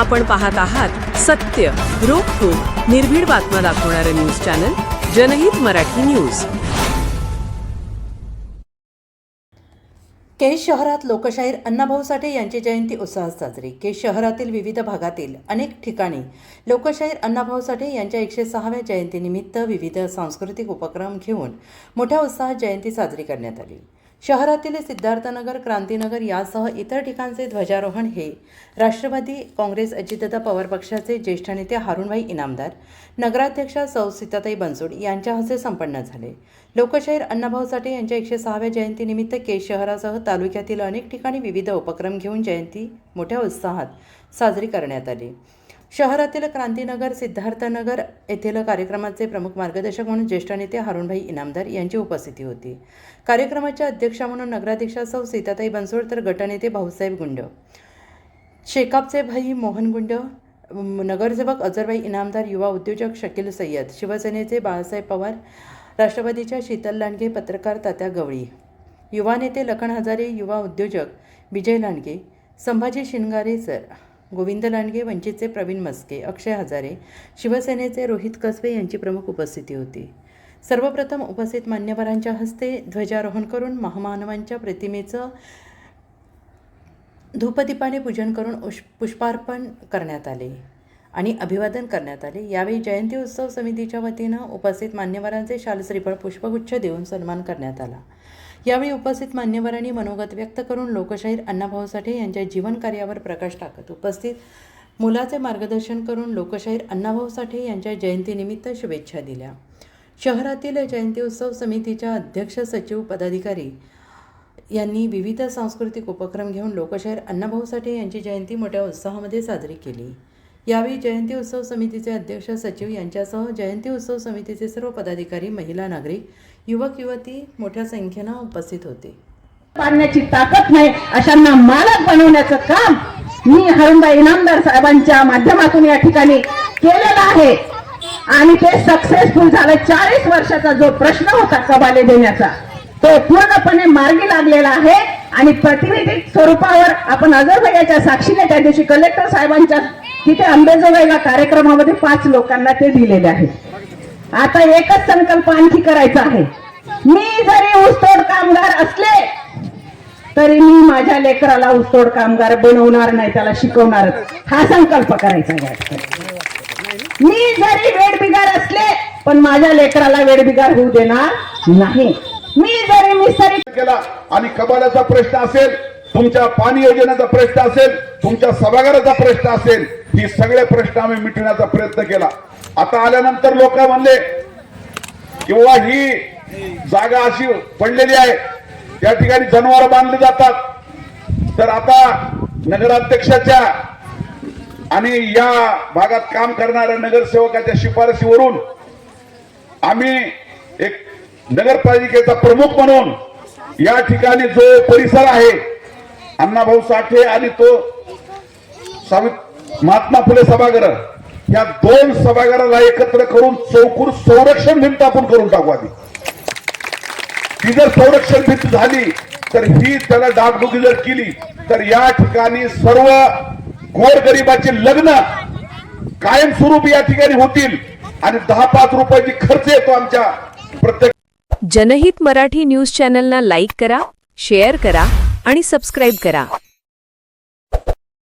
आपण पाहत आहात सत्य, रोखठोक, निर्भीड बातम्या दाखवणारे न्यूज चॅनल जनहित मराठी न्यूज। केज शहरात लोकशाहीर अण्णाभाऊ साठे यांची जयंती उत्साहात साजरी। केज शहरातील विविध भागातील अनेक ठिकाणी लोकशाहीर अण्णाभाऊ साठे यांच्या 106व्या जयंतीनिमित्त विविध सांस्कृतिक उपक्रम घेऊन मोठ्या उत्साहात जयंती साजरी करण्यात आली। शहरातील सिद्धार्थनगर, क्रांतीनगर यासह इतर ठिकाणचे ध्वजारोहण हे राष्ट्रवादी काँग्रेस अजितदादा पवार पक्षाचे ज्येष्ठ नेते हारुणभाई इनामदार, नगराध्यक्षा सौ सीताताई बनसोड यांच्या हस्ते संपन्न झाले। लोकशाहीर अण्णाभाऊ साठे यांच्या 106व्या जयंतीनिमित्त केज शहरासह तालुक्यातील अनेक ठिकाणी विविध उपक्रम घेऊन जयंती मोठ्या उत्साहात साजरी करण्यात आली। शहरातील क्रांतीनगर, सिद्धार्थनगर येथील कार्यक्रमाचे प्रमुख मार्गदर्शक म्हणून ज्येष्ठ नेते हारुणभाई इनामदार यांची उपस्थिती होती। कार्यक्रमाच्या अध्यक्षा म्हणून नगराध्यक्षा सौ सीताताई बनसोड तर गटनेते भाऊसाहेब गुंड, शेकापचे भाई मोहन गुंड, नगरसेवक अजरभाई इनामदार, युवा उद्योजक शकील सय्यद, शिवसेनेचे बाळासाहेब पवार, राष्ट्रवादीच्या शीतल लांडगे, पत्रकार तात्या गवळी, युवा नेते लखन हजारे, युवा उद्योजक विजय लांडगे, संभाजी शिंगारे सर, गोविंद लांडगे, वंचितचे प्रवीण मस्के, अक्षय हजारे, शिवसेनेचे रोहित कसबे यांची प्रमुख उपस्थिती होती। सर्वप्रथम उपस्थित मान्यवरांच्या हस्ते ध्वजारोहण करून महामानवांच्या प्रतिमेचं धूपदीपाने पूजन करून पुष्पार्पण करण्यात आले आणि अभिवादन करण्यात आले। यावेळी जयंती उत्सव समितीच्या वतीनं उपस्थित मान्यवरांचे शाल श्रीफळ पुष्पगुच्छ देऊन सन्मान करण्यात आला। यावेळी उपस्थित मान्यवरांनी मनोगत व्यक्त करून लोकशाहीर अण्णाभाऊ साठे यांच्या जीवन कार्यावर प्रकाश टाकत उपस्थित मुलाचे मार्गदर्शन करून लोकशाहीर अण्णाभाऊ साठे यांच्या जयंतीनिमित्त शुभेच्छा दिल्या। शहरातील जयंती उत्सव समितीच्या अध्यक्ष, सचिव, पदाधिकारी यांनी विविध सांस्कृतिक उपक्रम घेऊन लोकशाहीर अण्णाभाऊ साठे यांची जयंती मोठ्या उत्साहामध्ये साजरी केली। यावेळी जयंती उत्सव समितीचे अध्यक्ष, सचिव यांच्यासह जयंती उत्सव समितीचे सर्व पदाधिकारी, महिला, नागरिक, युवक युवती मोठ्या संख्येने उपस्थित होते। पाडण्याची ताकद नाही अशांना मालक बनवण्याचं काम मी हारुणभाई इनामदार साहेबांच्या माध्यमातून या ठिकाणी केलेलं आहे आणि ते सक्सेसफुल झालं। 40 वर्षाचा जो प्रश्न होता कबाले देण्याचा तो पूर्णपणे मार्गी लागलेला आहे आणि प्रतिनिधी स्वरूपावर आपण अजरभैयाच्या साक्षीने त्या दिवशी कलेक्टर साहेबांच्या तिथे अंबेजोगाईला कार्यक्रमामध्ये 5 लोकांना ते दिलेले आहे। आता एकच संकल्प आणखी करायचा आहे, मी जरी ऊसतोड कामगार असले तरी मी माझ्या लेकराला ऊसतोड कामगार बनवणार नाही, त्याला शिकवणार, हा संकल्प करायचा आहे। मी जरी वेडबिगार असले पण माझ्या लेकराला वेडबिगार होऊ देणार नाही। मी जरी मिसरी केला आणि कबालाचा प्रश्न असेल, तुमच्या पाणी योजनेचा प्रश्न असेल, तुमच्या सभागृहाचा प्रश्न असेल, ही सगळे प्रश्न आम्ही मिटवण्याचा प्रयत्न केला। आता आल्यानंतर लोक म्हणले किंवा ही जागा अशी पडलेली आहे, त्या ठिकाणी जनावर बांधले जातात, तर आता नगराध्यक्षाच्या आणि या भागात काम करणाऱ्या नगरसेवकाच्या शिफारशीवरून आम्ही एक नगरपालिकेचा प्रमुख म्हणून या ठिकाणी जो परिसर आहे अण्णाभाऊ साठे आणि तो महात्मा फुले सभागृह, या 2 सभागृहाला एकत्र करून चौकोर संरक्षण भिंत आपण करून टाकू। आधी ती जर संरक्षण भिंत झाली तर ही त्याला डागडुगी जर केली तर या ठिकाणी सर्व गोरगरिबाचे लग्न कायमस्वरूपी या ठिकाणी होतील आणि 10-5 रुपयाची खर्च येतो आमच्या प्रत्येक। जनहित मराठी न्यूज चॅनलला लाईक करा, शेअर करा आणि सबस्क्राईब करा।